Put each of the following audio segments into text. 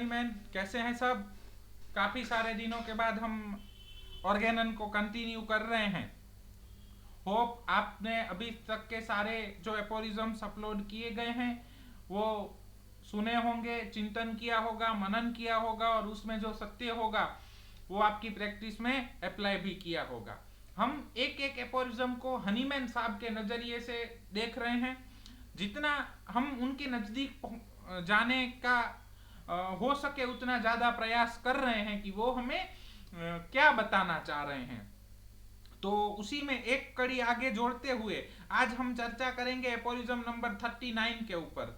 Hahnemann, कैसे हैं सब? काफ़ी सारे दिनों के बाद हम ऑर्गेनन को कंटिन्यू कर रहे हैं। होप आपने अभी तक के सारे जो एपोरिज्म्स अपलोड किए गए हैं वो सुने होंगे, चिंतन किया होगा, मनन किया होगा, और उसमें जो सत्य होगा वो आपकी प्रैक्टिस में अप्लाई भी किया होगा। हम एक एक एपोरिज्म को हनीमैन साहब के नज़रिए से देख रहे हैं। जितना हम उनके नज़दीक जाने का हो सके उतना ज़्यादा प्रयास कर रहे हैं कि वो हमें क्या बताना चाह रहे हैं। तो उसी में एक कड़ी आगे जोड़ते हुए आज हम चर्चा करेंगे एपोरिज्म नंबर 39 के ऊपर।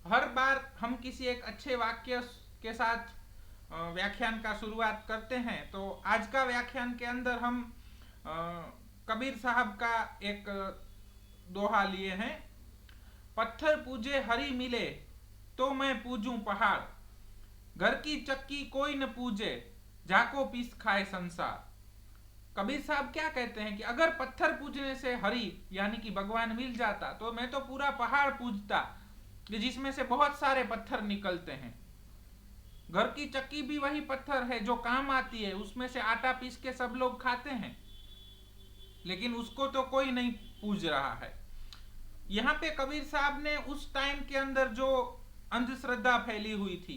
हर बार हम किसी एक अच्छे वाक्य के साथ व्याख्यान का शुरुआत करते हैं। तो आज का व्याख्यान के अंदर हम कबीर साहब का एक दोहा लिए हैं। पत्थर पूजे हरि मिले तो मैं पूजूं पहाड़, घर की चक्की कोई न पूजे जाको पीस खाए संसार। कबीर साहब क्या कहते हैं कि अगर पत्थर पूजने से हरि यानी कि भगवान मिल जाता तो मैं तो पूरा पहाड़ पूजता, जिसमें से बहुत सारे पत्थर निकलते हैं। घर की चक्की भी वही पत्थर है जो काम आती है, उसमें से आटा पीस के सब लोग खाते हैं, लेकिन उसको तो कोई नहीं पूज रहा है। यहाँ पे कबीर साहब ने उस टाइम के अंदर जो अंधश्रद्धा फैली हुई थी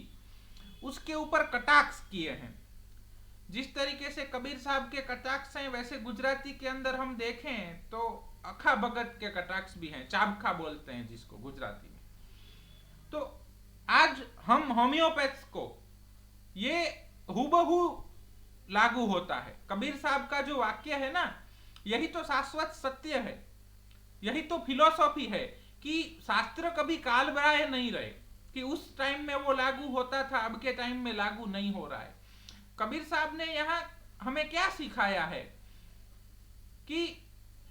उसके ऊपर कटाक्ष किए हैं। जिस तरीके से कबीर साहब के कटाक्ष हैं वैसे गुजराती के अंदर हम देखें तो अखा भगत के कटाक्ष भी हैं, चाबखा बोलते हैं जिसको गुजराती में। तो आज हम होम्योपैथ को ये हूबहू लागू होता है। कबीर साहब का जो वाक्य है ना, यही तो शाश्वत सत्य है, यही तो फिलॉसफी है कि शास्त्र कभी काल बाह्य नहीं रहे, कि उस टाइम में वो लागू होता था, अब के टाइम में लागू नहीं हो रहा है। कबीर साहब ने यहाँ हमें क्या सिखाया है कि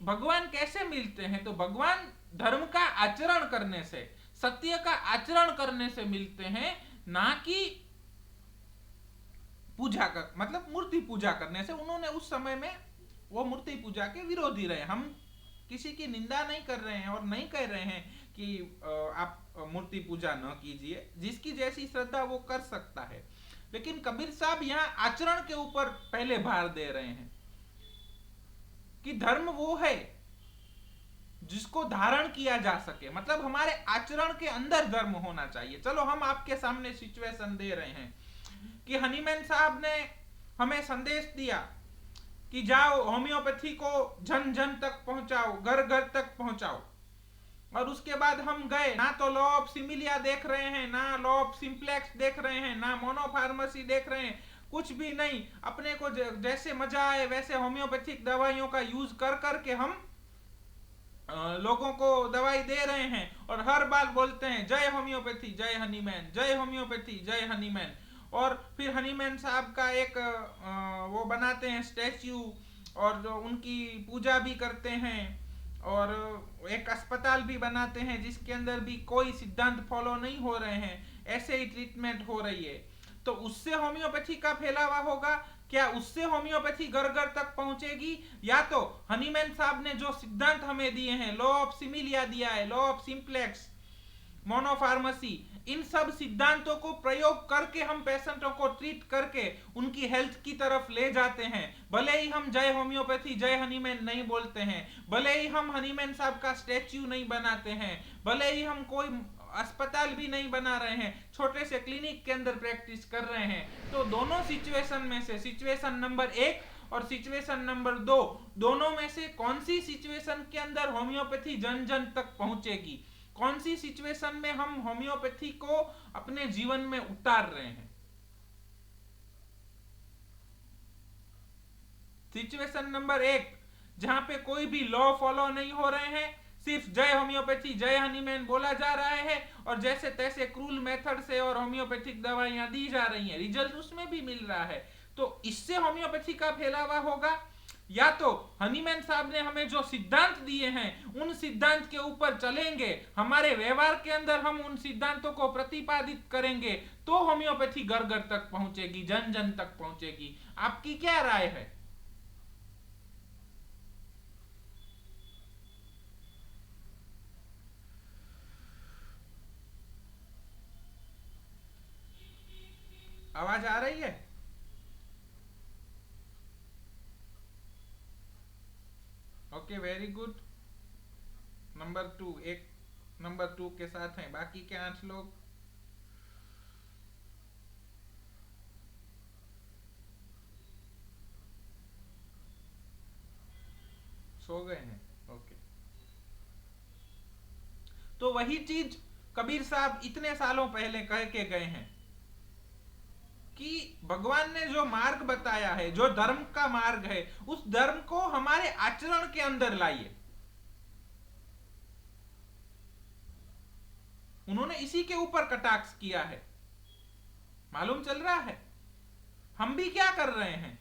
भगवान कैसे मिलते हैं। तो भगवान धर्म का आचरण करने से, सत्य का आचरण करने से मिलते हैं, ना कि पूजा कर मतलब मूर्ति पूजा करने से। उन्होंने उस समय में वो मूर्ति पूजा के विरोधी रहे। हम किसी की निंदा नहीं कर रहे हैं और नहीं कह रहे हैं कि आप मूर्ति पूजा न कीजिए, जिसकी जैसी श्रद्धा वो कर सकता है। लेकिन कबीर साहब यहाँ आचरण के ऊपर पहले भार दे रहे हैं कि धर्म वो है जिसको धारण किया जा सके, मतलब हमारे आचरण के अंदर धर्म होना चाहिए। चलो हम आपके सामने सिचुएशन दे रहे हैं कि हनीमैन साहब ने हमें संदेश दिया कि जाओ होम्योपैथी को जन जन तक पहुंचाओ, घर घर तक पहुंचाओ। और उसके बाद हम गए, ना तो लॉ ऑफ सिमिलिया देख रहे हैं, ना लॉ ऑफ सिंप्लेक्स देख रहे हैं, ना मोनोफार्मेसी देख रहे हैं, कुछ भी नहीं। अपने को जैसे मजा आए वैसे होम्योपैथिक दवाइयों का यूज कर करके हम लोगों को दवाई दे रहे हैं, और हर बार बोलते हैं जय होम्योपैथी जय हनीमैन, जय होम्योपैथी जय हनीमैन। और फिर हनीमैन साहब का एक वो बनाते हैं स्टैच्यू, और जो उनकी पूजा भी करते हैं, और एक अस्पताल भी बनाते हैं जिसके अंदर भी कोई सिद्धांत फॉलो नहीं हो रहे हैं, ऐसे ही ट्रीटमेंट हो रही है। तो उससे होम्योपैथी का फैलावा होगा क्या? उससे होम्योपैथी घर घर तक पहुंचेगी? या तो हनीमैन साहब ने जो सिद्धांत हमें दिए हैं, लॉ ऑफ सिमिलिया दिया है, लॉ ऑफ सिंप्लेक्स, मोनोफार्मेसी, इन सब सिद्धांतों को प्रयोग करके हम पेशेंटों को ट्रीट करके उनकी हेल्थ की तरफ ले जाते हैं। भले ही हम जय होम्योपैथी जय हनीमैन नहीं बोलते हैं, भले ही हम हनीमैन साहब का स्टैच्यू नहीं बनाते हैं, भले ही हम कोई अस्पताल भी नहीं बना रहे हैं, छोटे से क्लिनिक के अंदर प्रैक्टिस कर रहे हैं, तो दोनों सिचुएशन में से सिचुएशन नंबर 1 और सिचुएशन नंबर 2, दोनों में से कौन सी सिचुएशन के अंदर होम्योपैथी जन जन तक पहुंचेगी, कौन सी सिचुएशन में हम होम्योपैथी को अपने जीवन में उतार रहे हैं। सिचुएशन नंबर 1 जहां पे कोई भी लॉ फॉलो नहीं हो रहे हैं, सिर्फ जय होम्योपैथी जय हनीमैन बोला जा रहा है, और जैसे तैसे क्रूल मेथड से और होम्योपैथिक दवाइयां दी जा रही हैं, रिजल्ट उसमें भी मिल रहा है। तो इससे होम्योपैथी का फैलावा होगा, या तो हनीमैन साहब ने हमें जो सिद्धांत दिए हैं उन सिद्धांत के ऊपर चलेंगे, हमारे व्यवहार के अंदर हम उन सिद्धांतों को प्रतिपादित करेंगे, तो होम्योपैथी घर घर तक पहुंचेगी, जन जन तक पहुंचेगी। आपकी क्या राय है? आवाज आ रही है? Okay, very good. नंबर 2, एक नंबर 2 के साथ हैं, बाकी के 8 लोग सो गए हैं। ओके, तो वही चीज कबीर साहब इतने सालों पहले कह के गए हैं कि भगवान ने जो मार्ग बताया है, जो धर्म का मार्ग है, उस धर्म को हमारे आचरण के अंदर लाइए। उन्होंने इसी के ऊपर कटाक्ष किया है। मालूम चल रहा है? हम भी क्या कर रहे हैं?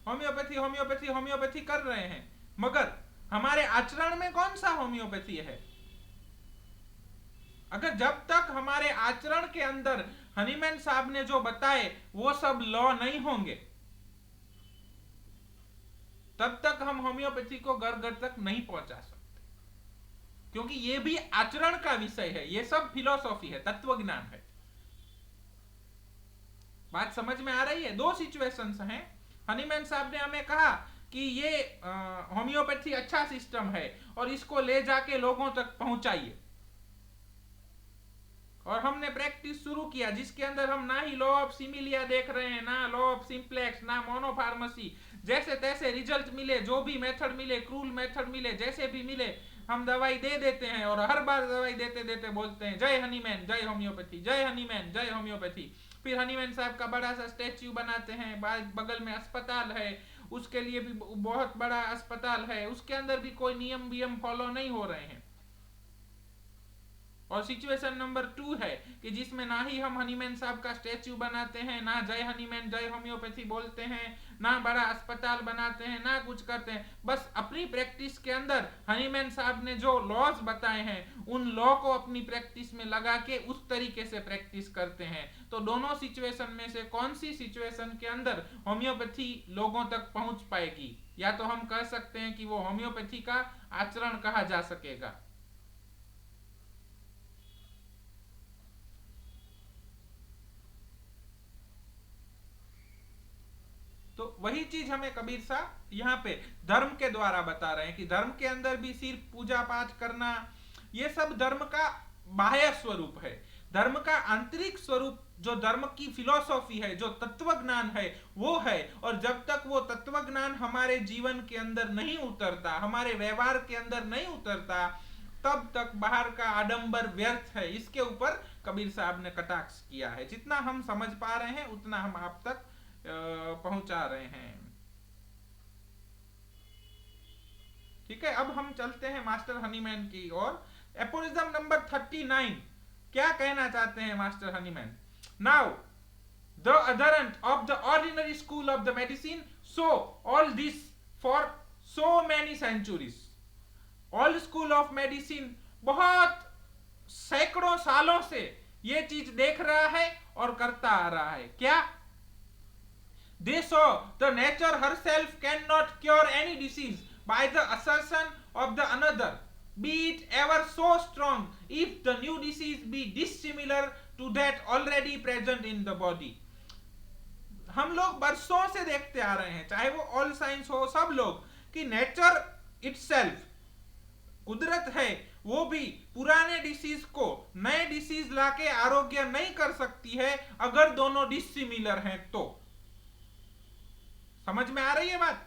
होम्योपैथी होम्योपैथी होम्योपैथी कर रहे हैं, मगर हमारे आचरण में कौन सा होम्योपैथी है? अगर जब तक हमारे आचरण के अंदर हनीमैन साहब ने जो बताए वो सब लॉ नहीं होंगे, तब तक हम होम्योपैथी को घर घर तक नहीं पहुंचा सकते, क्योंकि ये भी आचरण का विषय है, ये सब फिलॉसफी है, तत्व ज्ञान है। बात समझ में आ रही है? 2 सिचुएशंस हैं। हनीमैन साहब ने हमें कहा कि ये होम्योपैथी अच्छा सिस्टम है और इसको ले जाके लोगों तक पहुंचाइए, और हमने प्रैक्टिस शुरू किया, जिसके अंदर हम ना ही लॉ ऑफ सिमिलिया देख रहे हैं, ना लॉ ऑफ सिंप्लेक्स, ना मोनोफार्मेसी। जैसे तैसे रिजल्ट मिले, जो भी मेथड मिले, क्रूल मेथड मिले, जैसे भी मिले, हम दवाई दे देते हैं, और हर बार दवाई देते देते बोलते हैं जय हनीमैन जय होम्योपैथी, जय हनीमैन जय होम्योपैथी। फिर हनीमैन साहब का बड़ा सा स्टैच्यू बनाते हैं, बगल में अस्पताल है, उसके लिए भी बहुत बड़ा अस्पताल है, उसके अंदर भी कोई नियम वियम फॉलो नहीं हो रहे हैं। और सिचुएशन नंबर 2 है कि जिसमें ना ही हम हनीमैन साहब का स्टैच्यू बनाते हैं, ना जय हनीमैन जय होम्योपैथी बोलते हैं, ना बड़ा अस्पताल बनाते हैं, ना कुछ करते हैं, बस अपनी प्रैक्टिस के अंदर हनीमैन साहब ने जो लॉज बताए हैं उन लॉ को अपनी प्रैक्टिस में लगा के उस तरीके से प्रैक्टिस करते हैं। तो दोनों सिचुएशन में से कौन सी सिचुएशन के अंदर होम्योपैथी लोगों तक पहुंच पाएगी? या तो हम कह सकते हैं कि वो होम्योपैथी का आचरण कहा जा सकेगा। तो वही चीज हमें कबीर साहब यहाँ पे धर्म के द्वारा बता रहे हैं कि धर्म के अंदर भी सिर्फ पूजा पाठ करना, ये सब धर्म का बाह्य स्वरूप है। धर्म का आंतरिक स्वरूप, जो धर्म की फिलॉसफी है, जो तत्व ज्ञान है, वो है। और जब तक वो तत्व ज्ञान हमारे जीवन के अंदर नहीं उतरता, हमारे व्यवहार के अंदर नहीं उतरता, तब तक बाहर का आडंबर व्यर्थ है। इसके ऊपर कबीर साहब ने कटाक्ष किया है। जितना हम समझ पा रहे हैं उतना हम आप तक पहुंचा रहे हैं। ठीक है, अब हम चलते हैं मास्टर हनीमैन की ओर। एपोरिज्म नंबर 39 क्या कहना चाहते हैं master Hahnemann? Now the adherent of the ordinary school of the medicine so all this for so many centuries. All school of medicine बहुत सैकड़ों सालों से ये चीज देख रहा है और करता आ रहा है। क्या? They saw the nature herself cannot cure any disease by the assertion of the another, be it ever so strong, if the new disease be dissimilar to that already present in the body. हम लोग बरसों से देखते आ रहे हैं, चाहे वो all science हो, सब लोग, कि नेचर इटसेल्फ, कुदरत है, वो भी पुराने डिसीज को नए डिसीज लाके आरोग्य नहीं कर सकती है अगर दोनों डिसिमिलर हैं। तो समझ में आ रही है बात?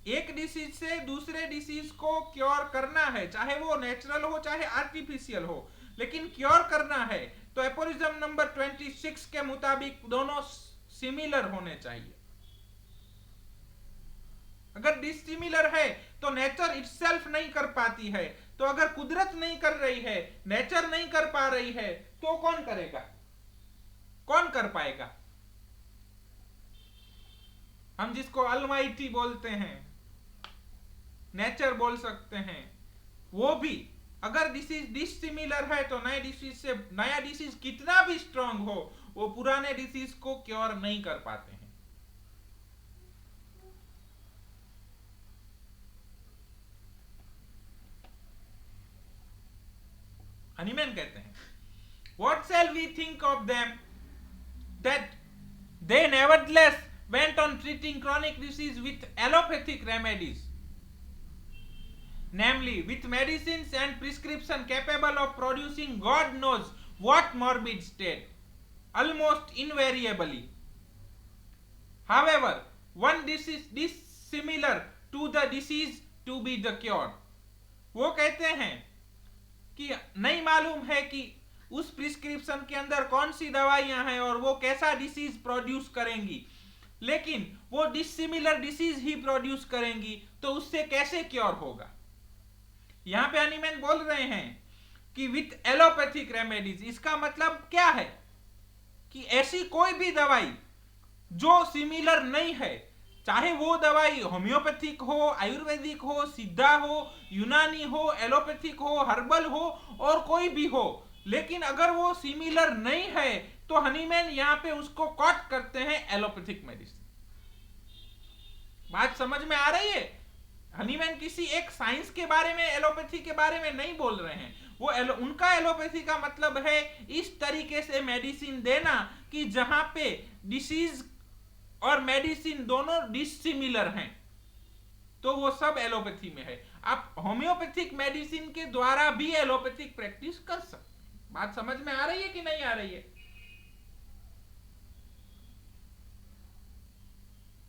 एक डिसीज से दूसरे डिसीज को क्योर करना है, चाहे वो नेचुरल हो चाहे आर्टिफिशियल हो, लेकिन क्योर करना है तो एपोरिज्म नंबर 26 के मुताबिक दोनों सिमिलर होने चाहिए। अगर डिसिमिलर है तो नेचर इटसेल्फ नहीं कर पाती है, तो अगर कुदरत नहीं कर रही है, नेचर नहीं कर पा रही है, तो कौन करेगा? कौन कर पाएगा? हम जिसको अलमाइटी बोलते हैं, नेचर बोल सकते हैं, वो भी अगर डिसीज डिसिमिलर है तो नए डिसीज से, नया डिसीज कितना भी स्ट्रांग हो, वो पुराने डिसीज को क्योर नहीं कर पाते हैं। हनीमैन कहते हैं, what shall we think of them that they nevertheless went on treating chronic disease with allopathic remedies, namely with medicines and prescription capable of producing God knows what morbid state, almost invariably. However, one disease dissimilar to the disease to be the cure. वो कहते हैं कि नहीं मालूम है कि उस prescription के अंदर कौन सी दवाइयां हैं और वो कैसा डिसीज प्रोड्यूस करेंगी, लेकिन वो डिसिमिलर डिसीज ही प्रोड्यूस करेंगी, तो उससे कैसे क्योर होगा। यहां पे हनीमैन बोल रहे हैं कि विथ एलोपैथिक रेमेडीज, इसका मतलब क्या है कि ऐसी कोई भी दवाई जो सिमिलर नहीं है, चाहे वो दवाई होम्योपैथिक हो, आयुर्वेदिक हो, सिद्धा हो, यूनानी हो, एलोपैथिक हो, हर्बल हो और कोई भी हो, लेकिन अगर वो सिमिलर नहीं है तो हनीमैन यहां पे उसको कॉट करते हैं एलोपैथिक मेडिसिन। बात समझ में आ रही है? हनीमैन किसी एक साइंस के बारे में, एलोपैथी के बारे में नहीं बोल रहे हैं। वो उनका एलोपैथी का मतलब है इस तरीके से मेडिसिन देना कि जहां पे डिसीज और मेडिसिन दोनों डिसिमिलर हैं, तो वो सब एलोपैथी में है। आप होम्योपैथिक मेडिसिन के द्वारा भी एलोपैथिक प्रैक्टिस कर सकते हैं। बात समझ में आ रही है कि नहीं आ रही है?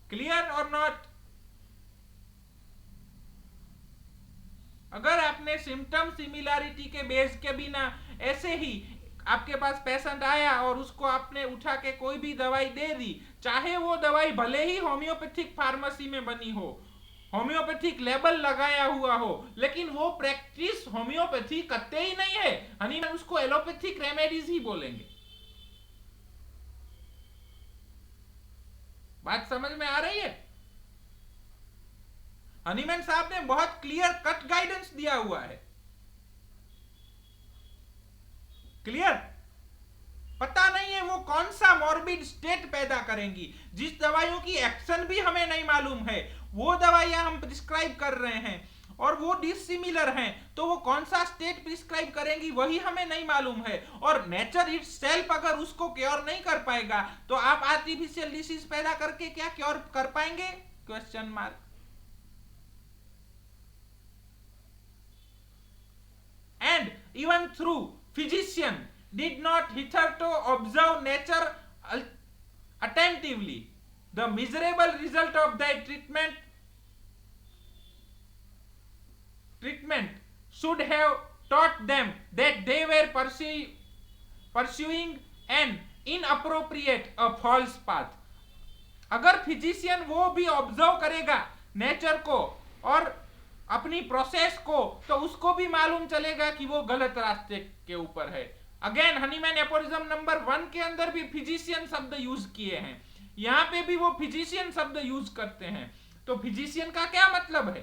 क्लियर और नॉट? अगर आपने सिम्टम सिमिलैरिटी के बेस के बिना ऐसे ही आपके पास पेशेंट आया और उसको आपने उठा के कोई भी दवाई दे दी, चाहे वो दवाई भले ही होम्योपैथिक फार्मेसी में बनी हो, होम्योपैथिक लेबल लगाया हुआ हो, लेकिन वो प्रैक्टिस होम्योपैथी करते ही नहीं है, हनीमैन उसको एलोपैथिक रेमेडीज ही बोलेंगे। बात समझ में आ रही है? हनीमैन साहब ने बहुत क्लियर कट गाइडेंस दिया हुआ है। क्लियर? पता नहीं है वो कौन सा मॉर्बिड स्टेट पैदा करेंगी। जिस दवाइयों की एक्शन भी हमें नहीं मालूम है, वो दवाइयां हम प्रिस्क्राइब कर रहे हैं और वो डिसिमिलर हैं, तो वो कौन सा स्टेट प्रिस्क्राइब करेंगी वही हमें नहीं मालूम है। और नेचर इटसेल्फ अगर उसको क्योर नहीं कर पाएगा, तो आप आर्टिफिशियल डिसीज पैदा करके क्या क्योर कर पाएंगे? Question mark. And even through physician did not hitherto observe nature attentively, the miserable result of their treatment should have taught them that they were pursuing an inappropriate, a false path. अगर physician वो भी observe करेगा nature को और अपनी process को, तो उसको भी मालूम चलेगा कि वो गलत रास्ते के ऊपर है। अगेन हनीमैन एपोरिज्म नंबर 1 के अंदर भी फिजिशियन शब्द यूज किए हैं, यहां पे भी वो फिजिशियन शब्द यूज करते हैं। तो फिजिशियन का क्या मतलब है?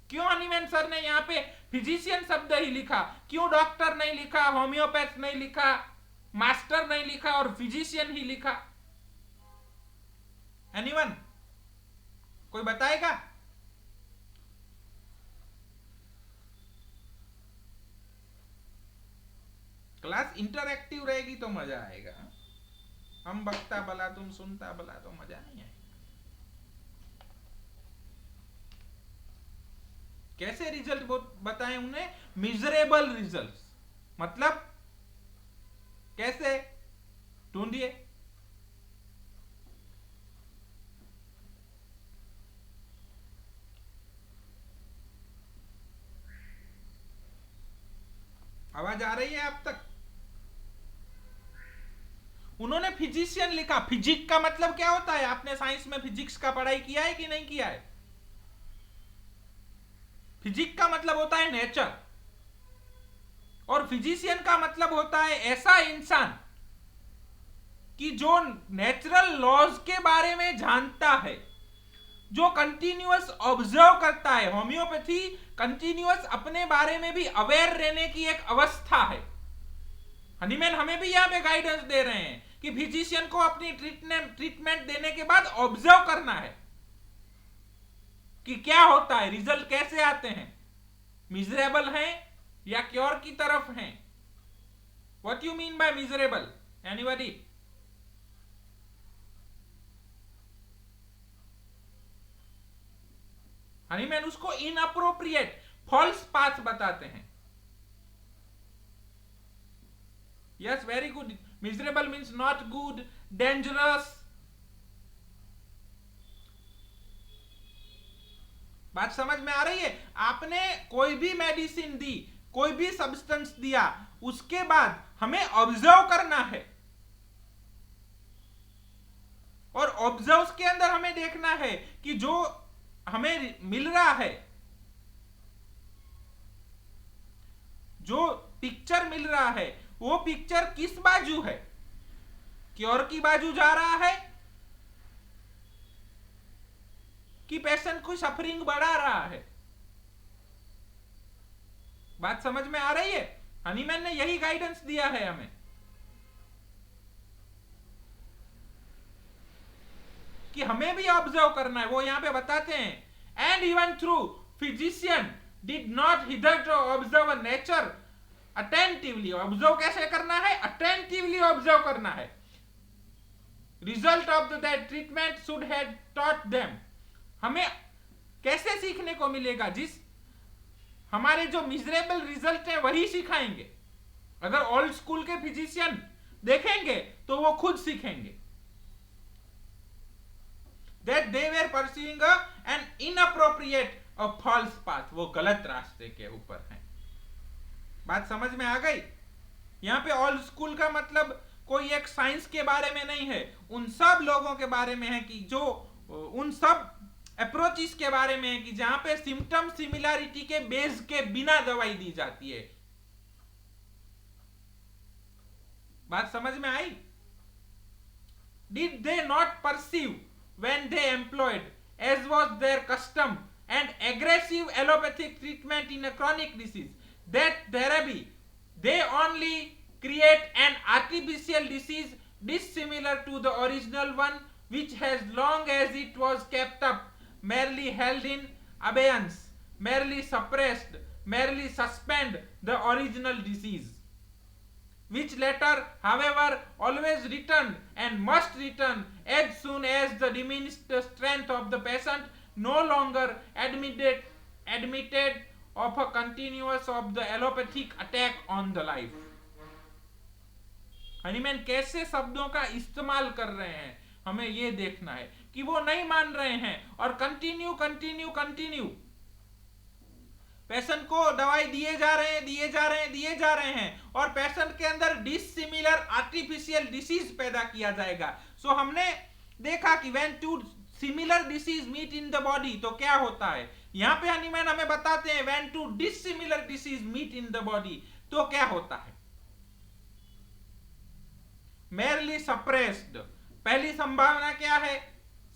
क्यों हनीमैन सर ने यहां पे फिजिशियन शब्द ही लिखा? क्यों डॉक्टर नहीं लिखा, होम्योपैथ नहीं लिखा, मास्टर नहीं लिखा और फिजिशियन ही लिखा? एनीवन कोई बताएगा? क्लास इंटरैक्टिव रहेगी तो मजा आएगा। हम बकता भला तुम सुनता भला तो मजा नहीं आएगा। कैसे रिजल्ट बताएं उन्हें? Miserable results. मतलब कैसे? ढूंढिए। आवाज आ रही है आप तक? उन्होंने फिजिशियन लिखा। फिजिक्स का मतलब क्या होता है? आपने साइंस में फिजिक्स का पढ़ाई किया है कि नहीं किया है? फिजिक्स का मतलब होता है नेचर, और फिजिशियन का मतलब होता है ऐसा इंसान कि जो नेचुरल लॉज के बारे में जानता है, जो कंटिन्यूअस ऑब्जर्व करता है। होम्योपैथी कंटिन्यूअस अपने बारे में भी अवेयर रहने की एक अवस्था है। हनीमैन हमें भी यहां पे गाइडेंस दे रहे हैं कि फिजिशियन को अपनी ट्रीटमेंट देने के बाद ऑब्जर्व करना है कि क्या होता है, रिजल्ट कैसे आते हैं, मिजरेबल हैं या क्योर की तरफ हैं? What you mean by miserable? Anybody? Hahnemann उसको इनअप्रोप्रिएट, फॉल्स पाथ बताते हैं। Yes, very good. Miserable means not good, dangerous. बात समझ में आ रही है? आपने कोई भी मेडिसिन दी, कोई भी सब्सटेंस दिया, उसके बाद हमें ऑब्जर्व करना है, और ऑब्जर्व के अंदर हमें देखना है कि जो हमें मिल रहा है, जो पिक्चर मिल रहा है, वो पिक्चर किस बाजू है? क्योर की बाजू जा रहा है कि पेशेंट को सफरिंग बढ़ा रहा है? बात समझ में आ रही है? हनीमैन ने यही गाइडेंस दिया है हमें कि हमें भी ऑब्जर्व करना है। वो यहां पे बताते हैं, and even through physician did not hitherto observe nature attentively. Observe कैसे करना है? अटेंटिवली ऑब्जर्व करना है। Result of that treatment should have taught them. हमें कैसे सीखने को मिलेगा? जिस हमारे जो मिजरेबल रिजल्ट है वही सिखाएंगे। अगर ओल्ड स्कूल के फिजिशियन देखेंगे तो वो खुद सीखेंगे। That they were pursuing an inappropriate or false path, वो गलत रास्ते के ऊपर हैं। बात समझ में आ गई? यहाँ पे ओल्ड स्कूल का मतलब कोई एक साइंस के बारे में नहीं है, उन सब लोगों के बारे में है कि जो उन सब अप्रोचेस के बारे में है कि जहां पे सिम्टम सिमिलैरिटी के बेस के बिना दवाई दी जाती है। बात समझ में आई? Did they not perceive when they employed, as was their custom, an aggressive allopathic treatment in a chronic disease, that therapy they only create an artificial disease dissimilar to the original one, which has long as it was kept up merely held in abeyance, merely suppressed, merely suspend the original disease, which latter, however, always return and must return as soon as the diminished strength of the patient no longer admitted of a continuous of the allopathic attack on the life. Hahnemann कैसे शब्दों का इस्तेमाल कर रहे हैं, हमें यह देखना है कि वो नहीं मान रहे हैं और कंटिन्यू कंटिन्यू कंटिन्यू पेशेंट को दवाई दिए जा रहे हैं और पेशेंट के अंदर डिसिमिलर आर्टिफिशियल डिसीज पैदा किया जाएगा। सो हमने देखा कि when two similar disease meet in the body तो क्या होता है। यहां पे हनीमैन हमें बताते हैं when two dissimilar disease meet in the body तो क्या होता है। मेरली सप्रेस्ड, पहली संभावना क्या है?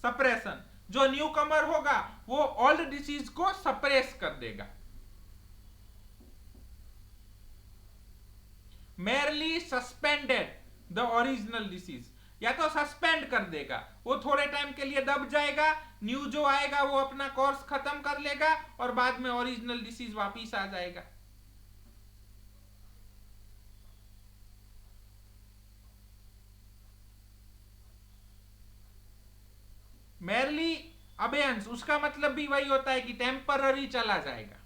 सप्रेशन। जो न्यू कमर होगा वो ओल्ड डिसीज को सप्रेस कर देगा। Merely suspended the original disease, या तो सस्पेंड कर देगा, वो थोड़े टाइम के लिए दब जाएगा, न्यू जो आएगा वो अपना कोर्स खत्म कर लेगा और बाद में ओरिजिनल डिसीज वापिस आ जाएगा। मेरली अबेयंस, उसका मतलब भी वही होता है कि टेम्पररी चला जाएगा।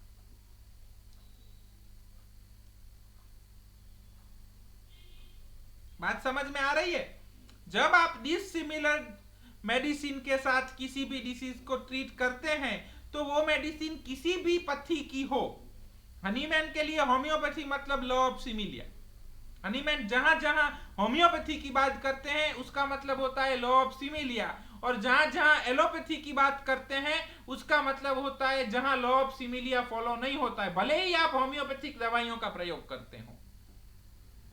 बात समझ में आ रही है? जब आप डिसिमिलर मेडिसिन के साथ किसी भी डिसीज को ट्रीट करते हैं तो वो मेडिसिन किसी भी पथी की हो, हनीमैन के लिए होम्योपैथी मतलब लॉ ऑफ सिमिलिया। हनीमैन जहां जहां होम्योपैथी की बात करते हैं उसका मतलब होता है लॉ ऑफ सिमिलिया, और जहां जहां एलोपैथी की बात करते हैं उसका मतलब होता है जहां लॉ ऑफ सिमिलिया फॉलो नहीं होता है, भले ही आप होम्योपैथिक दवाइयों का प्रयोग करते हो।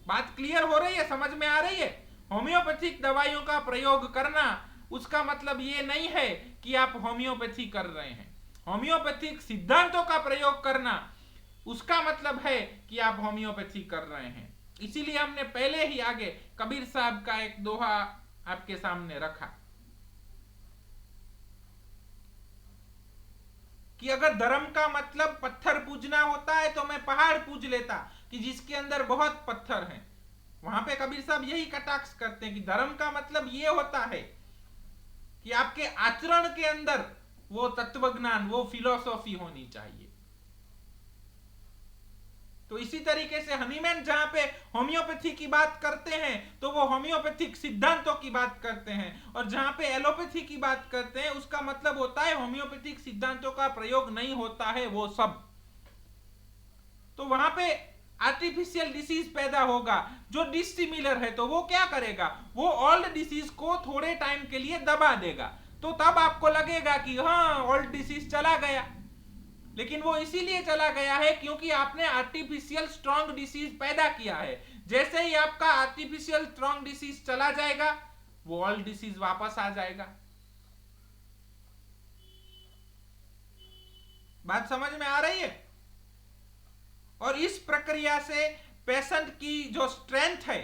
बात क्लियर हो रही है? समझ में आ रही है? होम्योपैथिक दवाइयों का प्रयोग करना उसका मतलब ये नहीं है कि आप होम्योपैथी कर रहे हैं। होम्योपैथिक सिद्धांतों का प्रयोग करना उसका मतलब है कि आप होम्योपैथी कर रहे हैं। इसीलिए हमने पहले ही आगे कबीर साहब का एक दोहा आपके सामने रखा कि अगर धर्म का मतलब पत्थर पूजना होता है तो मैं पहाड़ पूज लेता कि जिसके अंदर बहुत पत्थर हैं। वहां पे कबीर साहब यही कटाक्ष करते हैं कि धर्म का मतलब ये होता है कि आपके आचरण के अंदर वो तत्वज्ञान, वो फिलॉसफी होनी चाहिए। तो इसी तरीके से हनीमैन जहां पे होम्योपैथी की बात करते हैं तो वो होम्योपैथिक सिद्धांतों की बात करते हैं, और जहां पे एलोपैथी की बात करते हैं उसका मतलब होता है होम्योपैथिक सिद्धांतों का प्रयोग नहीं होता है वो सब। तो वहां पे आर्टिफिशियल डिसीज पैदा होगा जो डिसिमिलर है, तो वो क्या करेगा, वो ओल्ड डिसीज को थोड़े टाइम के लिए दबा देगा। तो तब आपको लगेगा कि हाँ ओल्ड डिसीज चला गया, लेकिन वो इसीलिए चला गया है क्योंकि आपने आर्टिफिशियल स्ट्रॉन्ग डिसीज पैदा किया है। जैसे ही आपका आर्टिफिशियल स्ट्रॉन्ग डिसीज चला जाएगा वो ओल्ड डिसीज वापस आ जाएगा। बात समझ में आ रही है? और इस प्रक्रिया से पेशेंट की जो स्ट्रेंथ है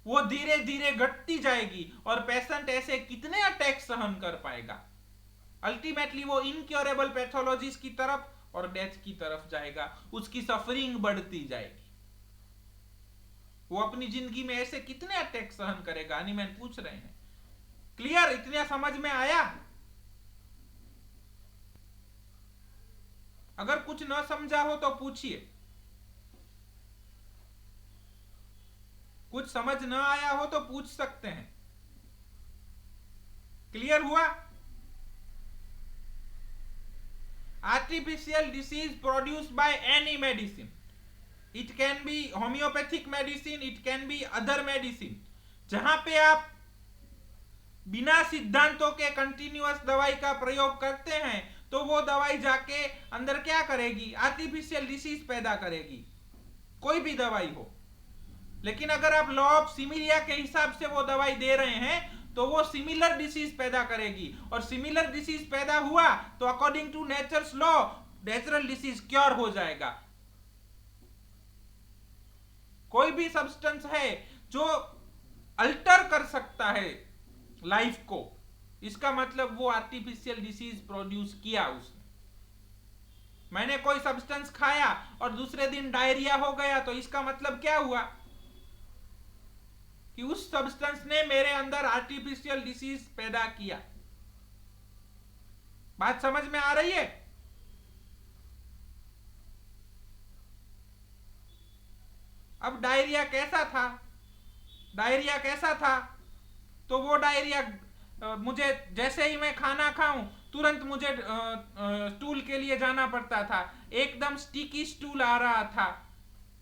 वो धीरे धीरे घटती जाएगी, और पेशेंट ऐसे कितने अटैक सहन कर पाएगा, अल्टीमेटली वो इनक्योरेबल पैथोलॉजीज की तरफ और डेथ की तरफ जाएगा, उसकी सफरिंग बढ़ती जाएगी। वो अपनी जिंदगी में ऐसे कितने अटैक सहन करेगा, हनीमैन पूछ रहे हैं। क्लियर? इतना समझ में आया? अगर कुछ न समझा हो तो पूछिए, कुछ समझ न आया हो तो पूछ सकते हैं। क्लियर हुआ? Artificial disease produced by any medicine, it can be homeopathic medicine, it can be other medicine, जहां पे आप बिना सिद्धांतों के कंटिन्यूअस दवाई का प्रयोग करते हैं तो वो दवाई जाके अंदर क्या करेगी, आर्टिफिशियल डिसीज पैदा करेगी, कोई भी दवाई हो। लेकिन अगर आप लॉ ऑफ सिमिलिया के हिसाब से वो दवाई दे रहे हैं तो वो सिमिलर डिसीज पैदा करेगी, और सिमिलर डिसीज पैदा हुआ तो according to nature's law natural disease cure हो जाएगा। कोई भी सब्सटेंस है जो अल्टर कर सकता है लाइफ को, इसका मतलब वो आर्टिफिशियल डिसीज प्रोड्यूस किया उसने। मैंने कोई सब्सटेंस खाया और दूसरे दिन डायरिया हो गया तो इसका मतलब क्या हुआ कि उस सब्सटेंस ने मेरे अंदर आर्टिफिशियल डिसीज पैदा किया। बात समझ में आ रही है? अब डायरिया कैसा था, डायरिया कैसा था, तो वो डायरिया मुझे जैसे ही मैं खाना खाऊं तुरंत मुझे स्टूल के लिए जाना पड़ता था, एकदम स्टिकी स्टूल आ रहा था,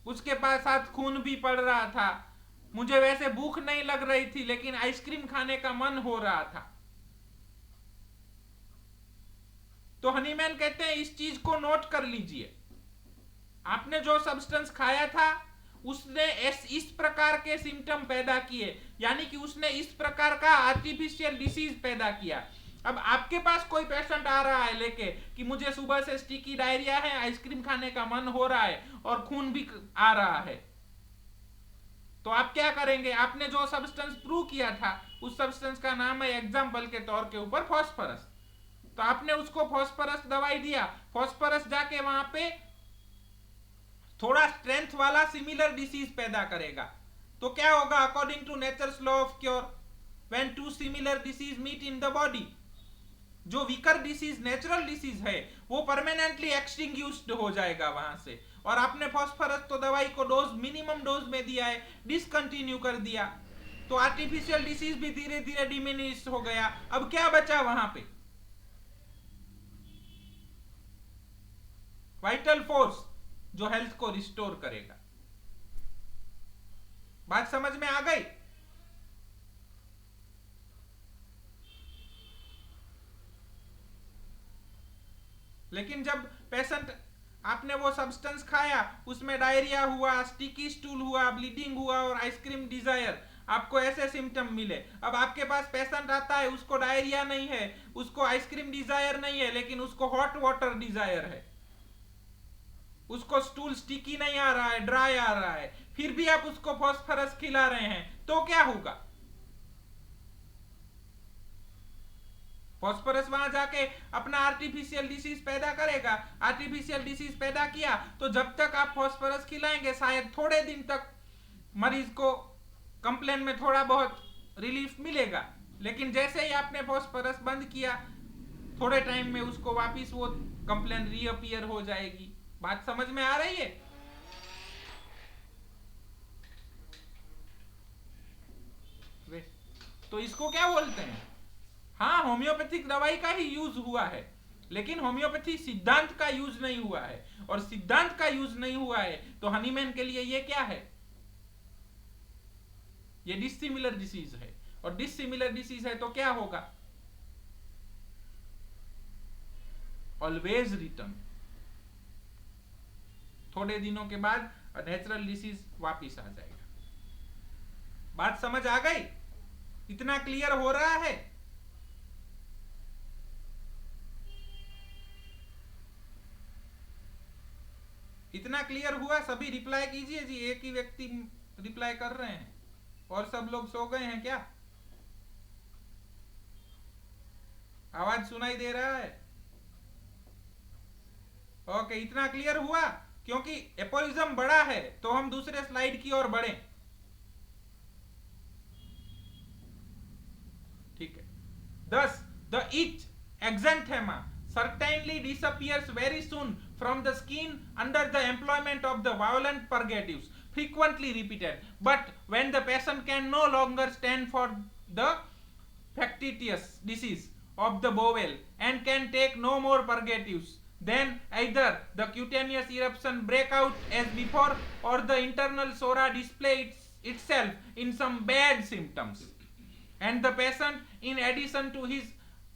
उसके पास साथ खून भी पड़ रहा था, मुझे वैसे भूख नहीं लग रही थी लेकिन आइसक्रीम खाने का मन हो रहा था। तो हनीमैन कहते हैं इस चीज को नोट कर लीजिए, आपने जो सब्सटेंस खाया था उसने इस प्रकार के सिम्टम पैदा किए, यानी कि उसने इस प्रकार का आर्टिफिशियल डिसीज पैदा किया। अब आपके पास कोई पेशेंट आ रहा है लेके कि मुझे सुबह से स्टिकी डायरिया है, आइसक्रीम खाने का मन हो रहा है और खून भी आ रहा है, तो आप क्या करेंगे, आपने जो सब्सटेंस प्रूव किया था उस सब्सटेंस का नाम है एग्जाम्पल के तौर के ऊपर फॉस्फोरस, तो आपने उसको फॉस्फोरस दवाई दिया, फॉस्फोरस जाके वहां पे थोड़ा स्ट्रेंथ वाला सिमिलर डिसीज पैदा करेगा, तो क्या होगा, according to nature's law of cure, when two similar disease meet in the body, जो वीकर डिसीज नेचुरल डिसीज है वो परमानेंटली एक्सटिंग्विश्ड हो जाएगा वहां से। और आपने फॉस्फोरस तो दवाई को डोज मिनिमम डोज में दिया है, डिसकंटिन्यू कर दिया, तो आर्टिफिशियल डिसीज भी धीरे धीरे डिमिनिश हो गया। अब क्या बचा वहां पे, वाइटल फोर्स जो हेल्थ को रिस्टोर करेगा। बात समझ में आ गई? लेकिन जब पेशेंट आपने वो सब्सटेंस खाया, उसमें डायरिया हुआ, स्टिकी स्टूल हुआ, ब्लीडिंग हुआ और आइसक्रीम डिजायर, आपको ऐसे सिम्टम मिले। अब आपके पास पेशेंट आता है, उसको डायरिया नहीं है, उसको आइसक्रीम डिजायर नहीं है, लेकिन उसको हॉट वाटर डिजायर है, उसको स्टूल स्टिकी नहीं आ रहा है, ड्राई आ रहा है, फिर भी आप उसको फॉस्फोरस खिला रहे हैं, तो क्या होगा, फॉस्फोरस वहां जाके अपना आर्टिफिशियल डिसीज पैदा करेगा। आर्टिफिशियल डिसीज पैदा किया तो जब तक आप फॉस्फोरस खिलाएंगे शायद थोड़े दिन तक मरीज को कंप्लेन में थोड़ा बहुत रिलीफ मिलेगा, लेकिन जैसे ही आपने फॉस्फोरस बंद किया थोड़े टाइम में उसको वापिस वो कंप्लेन रीअपियर हो जाएगी। बात समझ में आ रही है? तो इसको क्या बोलते हैं? हाँ, होम्योपैथिक दवाई का ही यूज हुआ है, लेकिन होम्योपैथी सिद्धांत का यूज नहीं हुआ है, और सिद्धांत का यूज नहीं हुआ है तो हनीमैन के लिए ये क्या है? ये डिसिमिलर डिसीज है, और डिसिमिलर डिसीज है तो क्या होगा? Always return. थोड़े दिनों के बाद नेचुरल डिसीज वापिस आ जाएगा। बात समझ आ गई? इतना क्लियर हो रहा है? इतना क्लियर हुआ? सभी रिप्लाई कीजिए जी। एक ही व्यक्ति रिप्लाई कर रहे हैं और सब लोग सो गए हैं क्या? आवाज सुनाई दे रहा है? ओके, इतना क्लियर हुआ? क्योंकि एपोरिज्म बड़ा है तो हम दूसरे स्लाइड की ओर बढ़े। ठीक है। 10. The itch exanthema certainly disappears very soon from the skin under the employment of the violent purgatives frequently repeated, but when the patient can no longer stand for the factitious disease of the bowel and can take no more purgatives, then either the cutaneous eruption break out as before or the internal sora displays itself in some bad symptoms, and the patient, in addition to his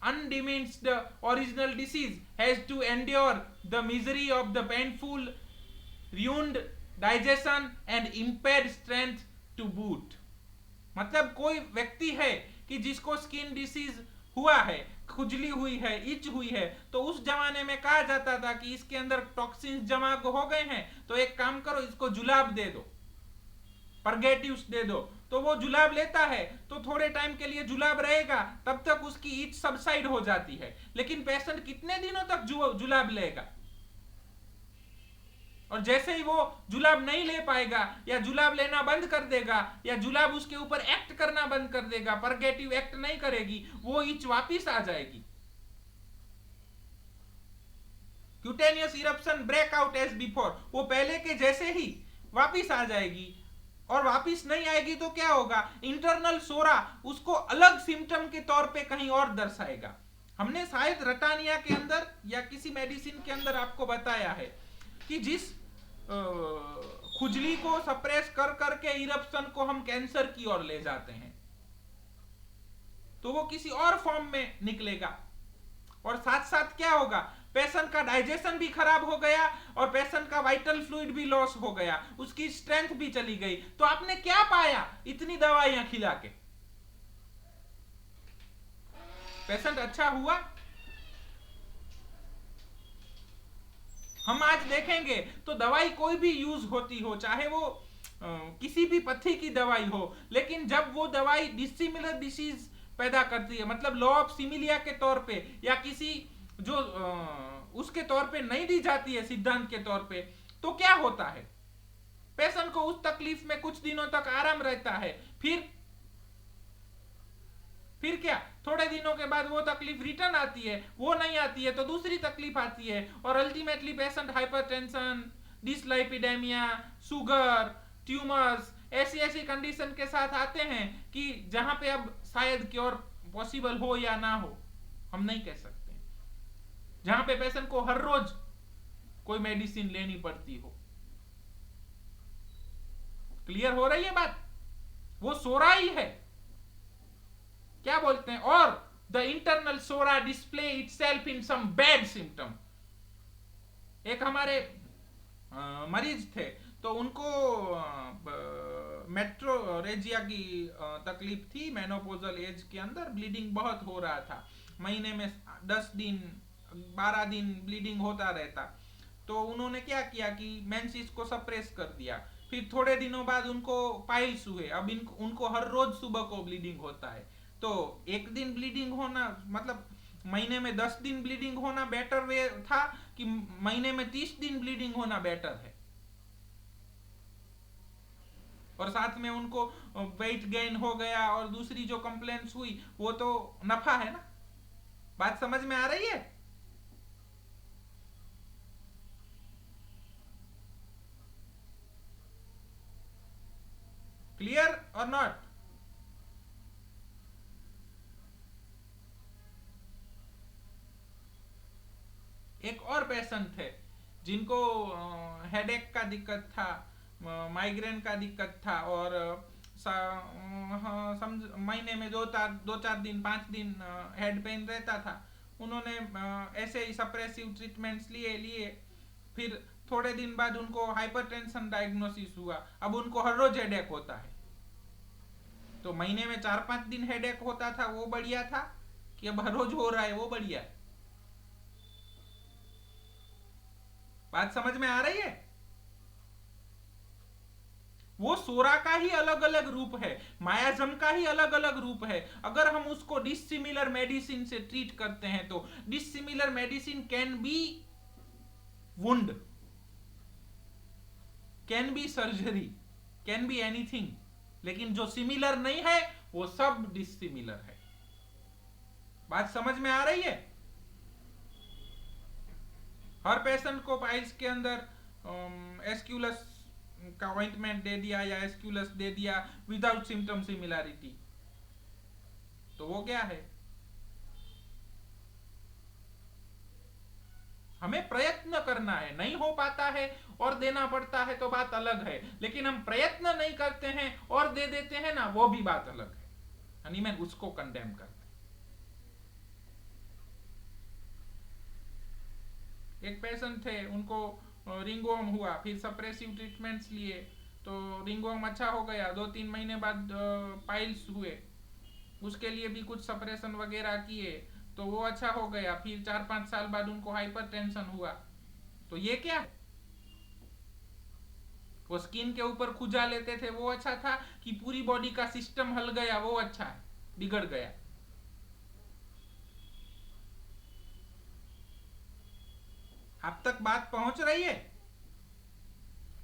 undiminished original disease, has to endure the misery of the painful ruined digestion and impaired strength to boot. मतलब कोई व्यक्ति है कि जिसको skin disease हुआ है, खुजली हुई है, इच हुई है, तो उस जमाने में कहा जाता था कि इसके अंदर टॉक्सिन्स जमा हो गए हैं, तो एक काम करो, इसको जुलाब दे दो, परगेटिव्स दे दो। तो वो जुलाब लेता है तो थोड़े टाइम के लिए जुलाब रहेगा, तब तक उसकी इच सबसाइड हो जाती है। लेकिन पेशेंट कितने दिनों तक जुलाब लेगा? और जैसे ही वो जुलाब नहीं ले पाएगा या जुलाब लेना बंद कर देगा या जुलाब उसके ऊपर एक्ट करना बंद कर देगा, परगेटिव एक्ट नहीं करेगी, वो इच वापिस आ जाएगी। Cutaneous eruption break out as before, वो पहले के जैसे ही वापिस आ जाएगी। और वापिस नहीं आएगी तो क्या होगा? इंटरनल सोरा उसको अलग सिम्टम के तौर पे कहीं और दर्शाएगा। हमने शायद रटानिया के अंदर या किसी मेडिसिन के अंदर आपको बताया है कि जिस खुजली को सप्रेस कर करके इरप्शन को हम कैंसर की ओर ले जाते हैं, तो वो किसी और फॉर्म में निकलेगा। और साथ साथ क्या होगा? पेशेंट का डाइजेशन भी खराब हो गया और पेशेंट का वाइटल फ्लूइड भी लॉस हो गया, उसकी स्ट्रेंथ भी चली गई। तो आपने क्या पाया इतनी दवाइयां खिला के? पेशेंट अच्छा हुआ? हम आज देखेंगे तो दवाई कोई भी यूज होती हो, चाहे वो किसी भी पथी की दवाई हो, लेकिन जब वो दवाई डिसिमिलर डिसीज पैदा करती है, मतलब लॉ ऑफ सिमिलिया के तौर पे या किसी जो उसके तौर पे नहीं दी जाती है, सिद्धांत के तौर पे, तो क्या होता है? पेशेंट को उस तकलीफ में कुछ दिनों तक आराम रहता है, फिर क्या? थोड़े दिनों के बाद वो तकलीफ रिटर्न आती है, वो नहीं आती है तो दूसरी तकलीफ आती है, और ultimately patient hypertension, dyslipidemia, sugar, tumours, ऐसी ऐसी कंडीशन के साथ आते हैं कि जहां पे अब शायद क्योर पॉसिबल हो या ना हो, हम नहीं कह सकते, जहां पे पेशेंट को हर रोज कोई मेडिसिन लेनी पड़ती हो। क्लियर हो रही है बात? वो सोरा ही है, क्या बोलते हैं, और the internal psora display itself in some bad symptom. एक हमारे मरीज थे तो उनको मेट्रोरेजिया की तकलीफ थी, मेनोपोजल एज के अंदर ब्लीडिंग बहुत हो रहा था, महीने में 10 दिन 12 दिन ब्लीडिंग होता रहता। तो उन्होंने क्या किया कि मेंसिस को सप्रेस कर दिया, फिर थोड़े दिनों बाद उनको पाइल्स हुए, अब उनको हर रोज सुबह को ब्लीडिंग होता है। तो एक दिन ब्लीडिंग होना मतलब महीने में 10 दिन ब्लीडिंग होना बेटर वे था कि महीने में 30 दिन ब्लीडिंग होना बेटर है? और साथ में उनको वेट गेन हो गया और दूसरी जो कंप्लेंट्स हुई वो तो नफा है ना। बात समझ में आ रही है? क्लियर और नॉट? एक और पेशेंट थे जिनको हेडेक का दिक्कत था, माइग्रेन का दिक्कत था, और समझ महीने में दो चार दिन 5 दिन हेड पेन रहता था। उन्होंने ऐसे ही सप्रेसिव ट्रीटमेंट्स लिए। फिर थोड़े दिन बाद उनको हाइपरटेंशन डायग्नोसिस हुआ। अब उनको हर रोज हेडेक होता है। तो महीने में 4-5 दिन हेडेक होता था वो बढ़िया था, कि अब हर रोज हो रहा है वो बढ़िया है? बात समझ में आ रही है? वो सोरा का ही अलग अलग रूप है, मायाजम का ही अलग अलग रूप है। अगर हम उसको डिसिमिलर मेडिसिन से ट्रीट करते हैं तो dissimilar medicine can be wound, can be surgery, can be anything, लेकिन जो सिमिलर नहीं है वो सब डिसिमिलर है। बात समझ में आ रही है? हर पेशेंट को पाइल्स के अंदर एस्क्यूलस का ऑइंटमेंट दे दिया या एस्क्यूलस दे दिया विदाउट सिम्टम सिमिलैरिटी, तो वो क्या है? हमें प्रयत्न करना है, नहीं हो पाता है और देना पड़ता है तो बात अलग है, लेकिन हम प्रयत्न नहीं करते हैं और दे देते हैं ना, वो भी बात अलग है। हनीमैन उसको कंडेम करते हैं। एक पेशेंट थे, उनको रिंगवर्म हुआ, फिर सप्रेसिव ट्रीटमेंट्स लिए तो रिंगवर्म अच्छा हो गया। 2-3 महीने बाद पाइल्स हुए, उसके लिए भी कुछ सप्रेशन वगैरह किए तो वो अच्छा हो गया। फिर 4-5 साल बाद उनको हाइपरटेंशन हुआ। तो ये क्या है? वो स्किन के ऊपर खुजा लेते थे वो अच्छा था, कि पूरी बॉडी का सिस्टम हल गया वो अच्छा है, बिगड़ गया? अब तक बात पहुंच रही है?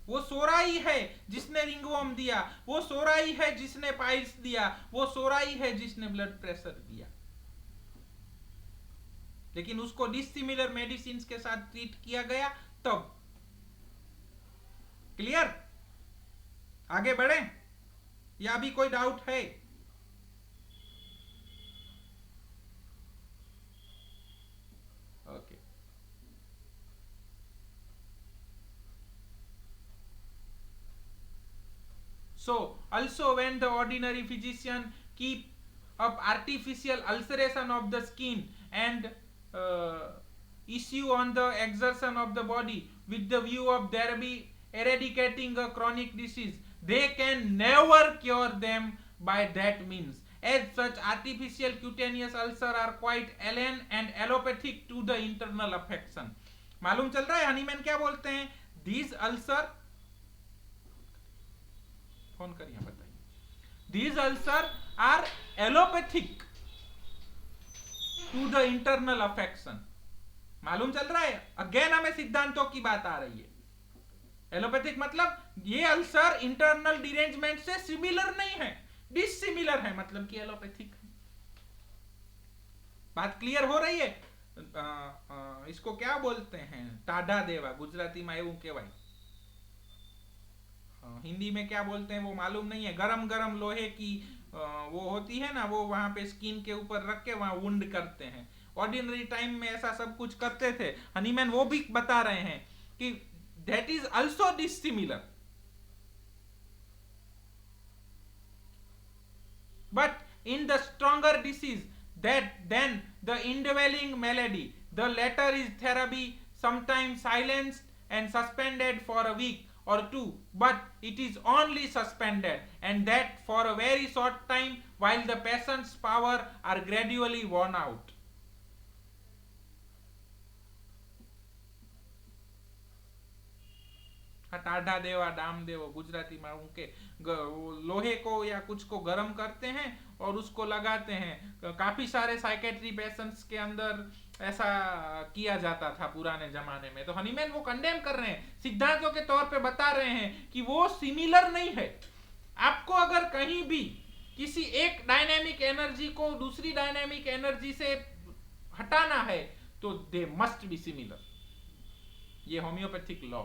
वो सोराई है जिसने रिंगवर्म दिया, वो सोराई है जिसने पाइल्स दिया, वो सोराई है जिसने ब्लड प्रेशर दिया, लेकिन उसको डिसिमिलर मेडिसिन के साथ ट्रीट किया गया तब। क्लियर? आगे बढ़े या अभी कोई डाउट है? Okay. So also when the ordinary physician keep up artificial ulceration of the skin and issue on the exertion of the body with the view of thereby eradicating a chronic disease, they can never cure them by that means. As such, artificial cutaneous ulcer are quite alien and allopathic to the internal affection. मालूम चल रहा है Hahnemann क्या बोलते हैं? These ulcer, phone करिए बताइए। These ulcer are allopathic to the internal affection. मालूम चल रहा है? अगेन हमें सिद्धांतों की बात आ रही है। एलोपैथिक मतलब ये अल्सर इंटरनल डिरेंजमेंट से सिमिलर नहीं है, डिसिमिलर है, मतलब कि एलोपैथिक है। बात क्लियर हो रही है? इसको क्या बोलते हैं? टाढ़ा देवा, गुजराती में એવું કહેવાય। हिंदी में क्या बोलते हैं वो मालूम नहीं है। गरम गरम लोहे की वो होती है ना, वो वहां पे स्किन के ऊपर रख के वहां वुंड करते हैं। ऑर्डिनरी टाइम में ऐसा सब कुछ करते थे। हनीमैन वो भी बता रहे हैं कि that is also dissimilar, but in the stronger disease that then the indwelling malady, the latter is therapy sometimes silenced and suspended for a week or two, but it is only suspended, and that for a very short time while the patient's power are gradually worn out. टाढ़ा देवा डाम देवो गुजराती में उनके लोहे को या कुछ को गर्म करते हैं और उसको लगाते हैं। काफी सारे साइकेट्री पेशेंट्स के अंदर ऐसा किया जाता था पुराने जमाने में। तो हनीमैन वो कंडेम कर रहे हैं, सिद्धांतों के तौर पे बता रहे हैं कि वो सिमिलर नहीं है। आपको अगर कहीं भी किसी एक डायनेमिक एनर्जी को दूसरी डायनेमिक एनर्जी से हटाना है तो दे मस्ट बी सिमिलर। ये होम्योपैथिक लॉ।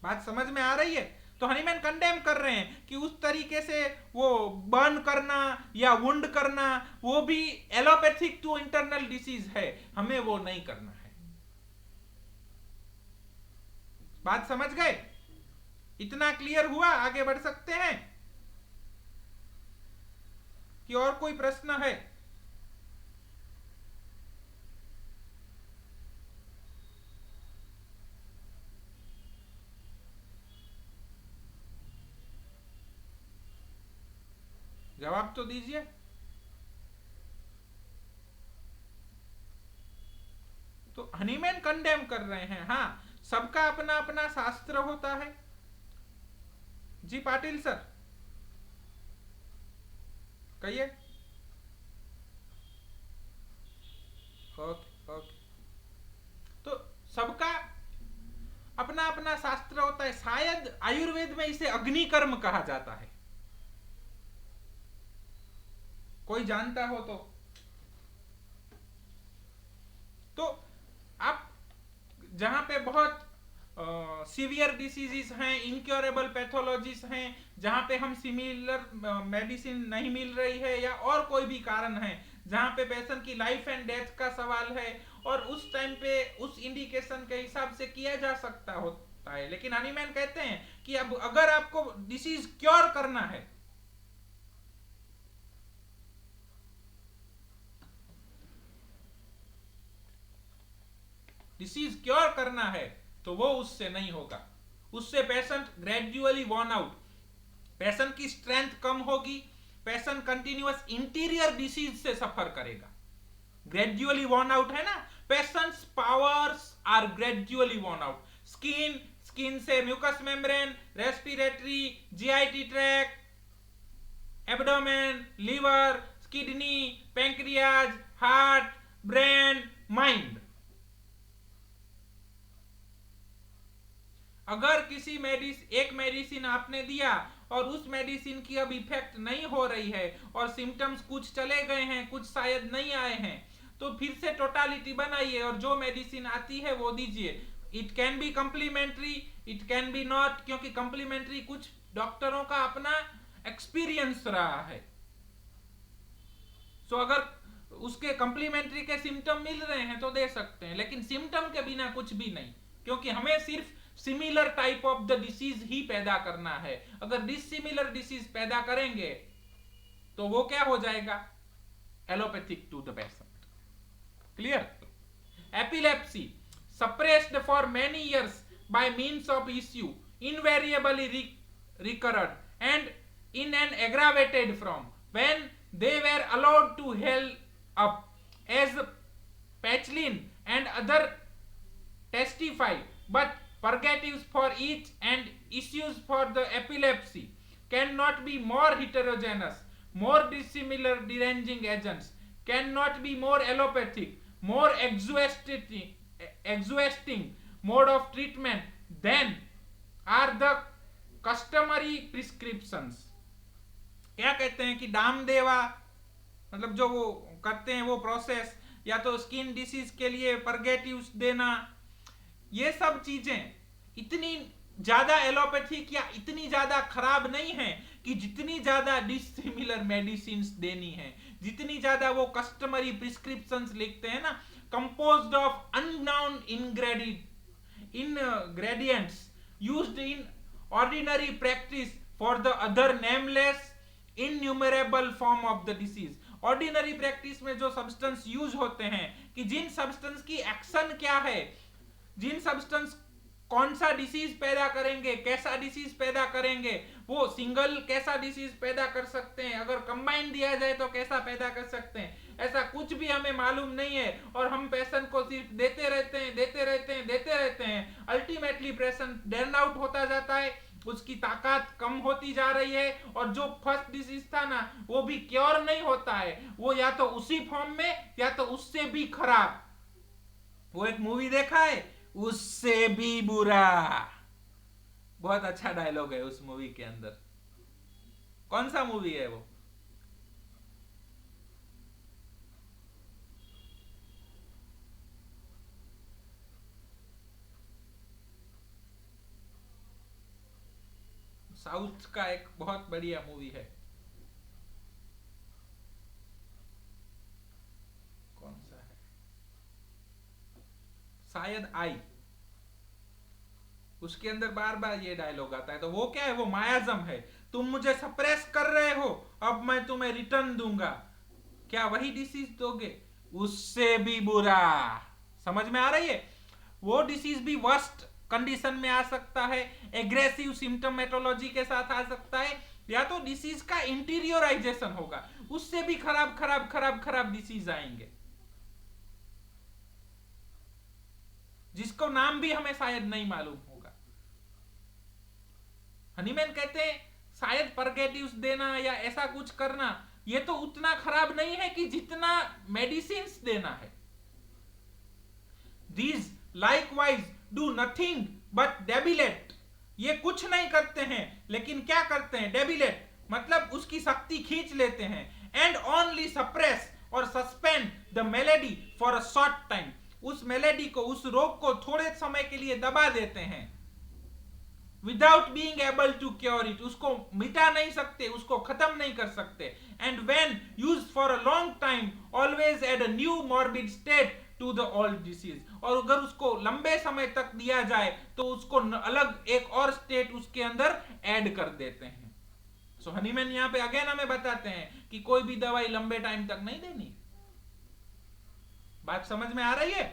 बात समझ में आ रही है? तो हनीमैन कंडेम कर रहे हैं कि उस तरीके से वो बर्न करना या वुंड करना वो भी एलोपैथिक टू इंटरनल डिसीज है, हमें वो नहीं करना है। बात समझ गए? इतना क्लियर हुआ? आगे बढ़ सकते हैं कि और कोई प्रश्न है? जवाब तो दीजिए। तो हनीमैन कंडेम कर रहे हैं। हाँ, सबका अपना अपना शास्त्र होता है। जी पाटिल सर कहिए। Okay okay. तो सबका अपना अपना शास्त्र होता है। शायद आयुर्वेद में इसे अग्निकर्म कहा जाता है, कोई जानता हो तो आप जहां पे बहुत सीवियर डिसीजेस हैं, इनक्योरेबल पैथोलॉजीज हैं, जहां पे हम सिमिलर मेडिसिन नहीं मिल रही है या और कोई भी कारण है जहां पे पेशेंट की लाइफ एंड डेथ का सवाल है और उस टाइम पे उस इंडिकेशन के हिसाब से किया जा सकता होता है। लेकिन हनीमैन कहते हैं कि अब अगर आपको डिसीज क्योर करना है, डिसीज क्योर करना है तो वो उससे नहीं होगा। उससे patient gradually worn out, patient की स्ट्रेंथ कम होगी, पेशेंट कंटिन्यूअस इंटीरियर डिसीज से सफर करेगा। ग्रेजुअली वॉर्न आउट है ना, patients powers are gradually worn out. Skin से mucous membrane, respiratory, GIT tract, abdomen, liver, kidney, pancreas, heart, brain, mind. अगर किसी एक मेडिसिन आपने दिया और उस मेडिसिन की अब इफेक्ट नहीं हो रही है और सिम्टम्स कुछ चले गए हैं, कुछ शायद नहीं आए हैं, तो फिर से टोटालिटी बनाइए और जो मेडिसिन आती है वो दीजिए। It can be complementary, it can be not, क्योंकि कंप्लीमेंट्री कुछ डॉक्टरों का अपना एक्सपीरियंस रहा है। सो अगर उसके कंप्लीमेंट्री के सिम्टम मिल रहे हैं तो दे सकते हैं, लेकिन सिम्टम के बिना कुछ भी नहीं, क्योंकि हमें सिर्फ similar type of the disease ही पैदा करना है। अगर डिसिमिलर डिसीज पैदा करेंगे तो वो क्या हो जाएगा? Allopathic to the patient. Clear? Epilepsy suppressed for many years by means of issue invariably recurred and in an aggravated form when they were allowed to help up, as Pachlin and other testify. But purgatives for each and issues for the epilepsy cannot be more heterogeneous, more dissimilar deranging agents, cannot be more allopathic, more exhausting mode of treatment than are the customary prescriptions. क्या कहते हैं कि डामदेवा मतलब जो वो करते हैं वो प्रोसेस, या तो स्किन डिसीज के लिए परगेटिव्स देना, ये सब चीजें इतनी ज्यादा एलोपैथिक या इतनी ज्यादा खराब नहीं है कि जितनी ज्यादा डिसिमिलर मेडिसिन देनी है, जितनी ज्यादा वो कस्टमरी प्रिस्क्रिप्शंस लिखते हैं ना, composed of unknown ingredients used in ordinary practice for the other nameless innumerable form of the disease. Ordinary practice में जो सब्सटेंस यूज होते हैं कि जिन सब्सटेंस की एक्शन क्या है, जिन सब्सटेंस कौन सा डिसीज पैदा करेंगे, कैसा डिसीज पैदा करेंगे, वो सिंगल कैसा डिसीज पैदा कर सकते हैं, अगर कंबाइन दिया जाए तो कैसा पैदा कर सकते हैं, ऐसा कुछ भी हमें मालूम नहीं है। और हम पेशेंट को सिर्फ देते रहते हैं, देते रहते हैं, देते रहते हैं। अल्टीमेटली पेशेंट डर्न आउट होता जाता है, उसकी ताकत कम होती जा रही है, और जो फर्स्ट डिसीज था ना, वो भी क्योर नहीं होता है, वो या तो उसी फॉर्म में या तो उससे भी खराब। वो एक मूवी देखा है, उससे भी बुरा, बहुत अच्छा डायलॉग है उस मूवी के अंदर। कौन सा मूवी है वो? साउथ का एक बहुत बढ़िया मूवी है, कौन सा है, शायद आई। उसके अंदर बार बार ये डायलॉग आता है। तो वो क्या है, वो मायाजम है, तुम मुझे सप्रेस कर रहे हो, अब मैं तुम्हें रिटर्न दूंगा। क्या वही डिसीज दोगे? उससे भी बुरा। समझ में आ रही है? वो डिसीज भी वर्स्ट कंडीशन में आ सकता है, एग्रेसिव सिम्टोमेटोलॉजी के साथ आ सकता है, या तो डिसीज का इंटीरियोराइजेशन होगा, उससे भी खराब खराब खराब खराब डिसीज आएंगे, जिसको नाम भी हमें शायद नहीं मालूम होगा। हनीमैन कहते हैं शायद परगेटिव्स देना या ऐसा कुछ करना, ये तो उतना खराब नहीं है कि जितना मेडिसिन देना है। These likewise do nothing but debilate, ये कुछ नहीं करते हैं, लेकिन क्या करते हैं? डेबिलेट, मतलब उसकी शक्ति खींच लेते हैं। एंड ओनली सप्रेस और suspend the melody for a short time, उस मेलेडी को, उस रोग को थोड़े समय के लिए दबा देते हैं। Without being able to cure it, उसको मिटा नहीं सकते, उसको खत्म नहीं कर सकते। And when used for a long time always add a new morbid state to the old disease, और अगर उसको लंबे समय तक दिया जाए तो उसको अलग एक और स्टेट उसके अंदर ऐड कर देते हैं। सो हनीमैन यहां पे अगेन हमें बताते हैं कि कोई भी दवाई लंबे टाइम तक नहीं देनी। बात समझ में आ रही है?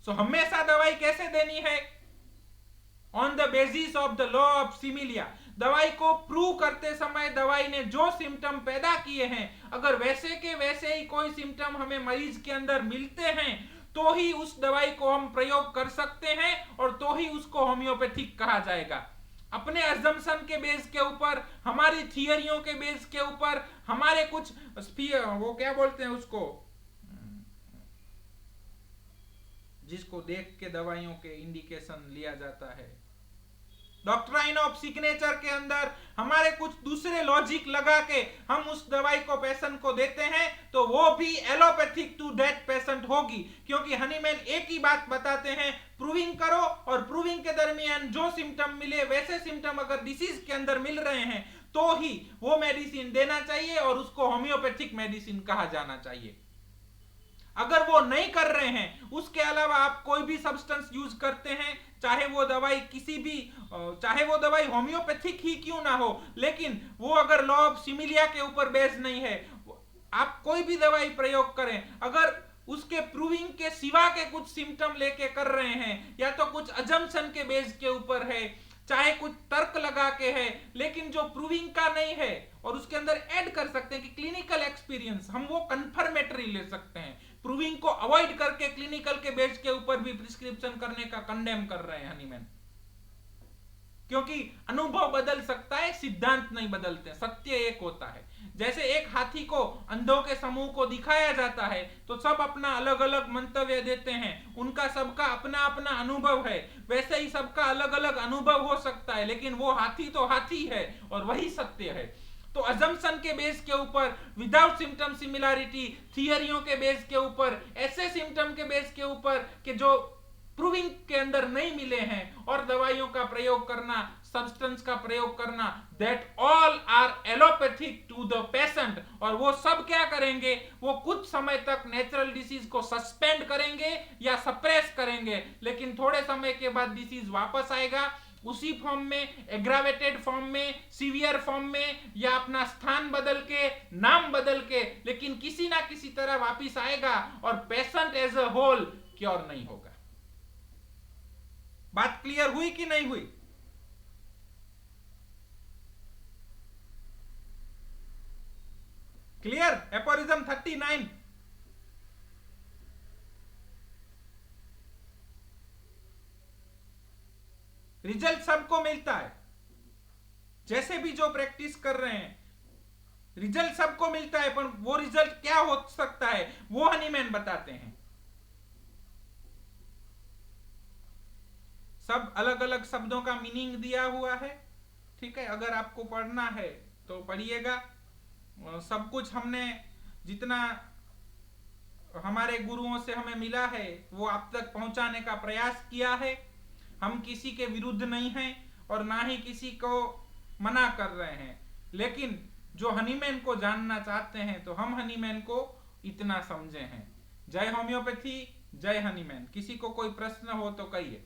सो हमेशा दवाई कैसे देनी है? On the basis of the law of similia, दवाई को प्रूव करते समय दवाई ने जो सिम्टम पैदा किए हैं, अगर वैसे के वैसे ही कोई सिम्टम हमें मरीज के अंदर मिलते हैं तो ही उस दवाई को हम प्रयोग कर सकते हैं, और तो ही उसको होम्योपैथिक कहा जाएगा। अपने अजम्पशन के बेस के ऊपर, हमारी थियरियों के बेस के ऊपर, हमारे कुछ वो क्या बोलते हैं उसको, जिसको देख के दवाइयों के इंडिकेशन लिया जाता है, डॉक्ट्राइन ऑफ सिग्नेचर के अंदर हमारे कुछ दूसरे लॉजिक लगा के हम उस दवाई को पेशेंट को देते हैं, तो वो भी एलोपैथिक टू दैट पेशेंट होगी। क्योंकि हनीमैन एक ही बात बताते हैं, प्रूविंग करो, और प्रूविंग के दरमियान जो सिम्टम मिले, वैसे सिम्टम अगर डिसीज के अंदर मिल रहे हैं तो ही वो मेडिसिन देना चाहिए, और उसको होम्योपैथिक मेडिसिन कहा जाना चाहिए। अगर वो नहीं कर रहे हैं, उसके अलावा आप कोई भी सब्सटेंस यूज करते हैं, चाहे वो दवाई किसी भी, चाहे वो दवाई होम्योपैथिक ही क्यों ना हो, लेकिन वो अगर लॉ ऑफ सिमिलिया के ऊपर बेस्ड नहीं है, आप कोई भी दवाई प्रयोग करें, अगर उसके प्रूविंग के सिवा के कुछ सिम्टम लेके कर रहे हैं, या तो कुछ अजम्पशन के बेस के ऊपर है, चाहे कुछ तर्क लगा के है, लेकिन जो प्रूविंग का नहीं है, और उसके अंदर ऐड कर सकते हैं कि क्लिनिकल एक्सपीरियंस, हम वो कंफर्मेटरी ले सकते हैं। प्रूविंग को अवॉइड करके क्लिनिकल के बेस के ऊपर भी प्रिस्क्रिप्शन करने का कंडेम कर रहे हैं हनीमैन, क्योंकि अनुभव बदल सकता है, सिद्धांत नहीं बदलते, सत्य एक होता है। जैसे एक हाथी को अंधों के समूह को दिखाया जाता है तो सब अपना अलग अलग मंतव्य देते हैं, उनका सबका अपना अपना अनुभव है, वैसे ही सबका अलग अलग अनुभव हो सकता है, लेकिन वो हाथी तो हाथी है और वही सत्य है। तो अजम्पशन के बेस के ऊपर, विदाउट सिम्टम सिमिलैरिटी, थियरियों के बेस के ऊपर, ऐसे सिम्टम के बेस के ऊपर कि जो प्रूविंग के अंदर नहीं मिले हैं, और दवाइयों का प्रयोग करना, सब्सटेंस का प्रयोग करना, that all are allopathic to the patient. और वो सब क्या करेंगे? वो कुछ समय तक नेचुरल डिसीज को सस्पेंड करेंगे या सप्रेस करेंगे, लेकिन थोड़े समय के बाद डिसीज वापस आएगा, उसी फॉर्म में, एग्रावेटेड फॉर्म में, सीवियर फॉर्म में, या अपना स्थान बदल के, नाम बदल के, लेकिन किसी ना किसी तरह वापिस आएगा, और patient as a whole cure नहीं होगा। बात क्लियर हुई कि नहीं हुई? क्लियर? एपोरिज्म 39। रिजल्ट सबको मिलता है, जैसे भी जो प्रैक्टिस कर रहे हैं रिजल्ट सबको मिलता है, पर वो रिजल्ट क्या हो सकता है वो हनीमैन बताते हैं। सब अलग अलग शब्दों का मीनिंग दिया हुआ है, ठीक है। अगर आपको पढ़ना है तो पढ़िएगा। सब कुछ हमने जितना हमारे गुरुओं से हमें मिला है वो आप तक पहुंचाने का प्रयास किया है। हम किसी के विरुद्ध नहीं हैं और ना ही किसी को मना कर रहे हैं, लेकिन जो हनीमैन को जानना चाहते हैं तो हम हनीमैन को इतना समझे हैं। जय होम्योपैथी, जय हनीमैन। किसी को कोई प्रश्न हो तो कहिए।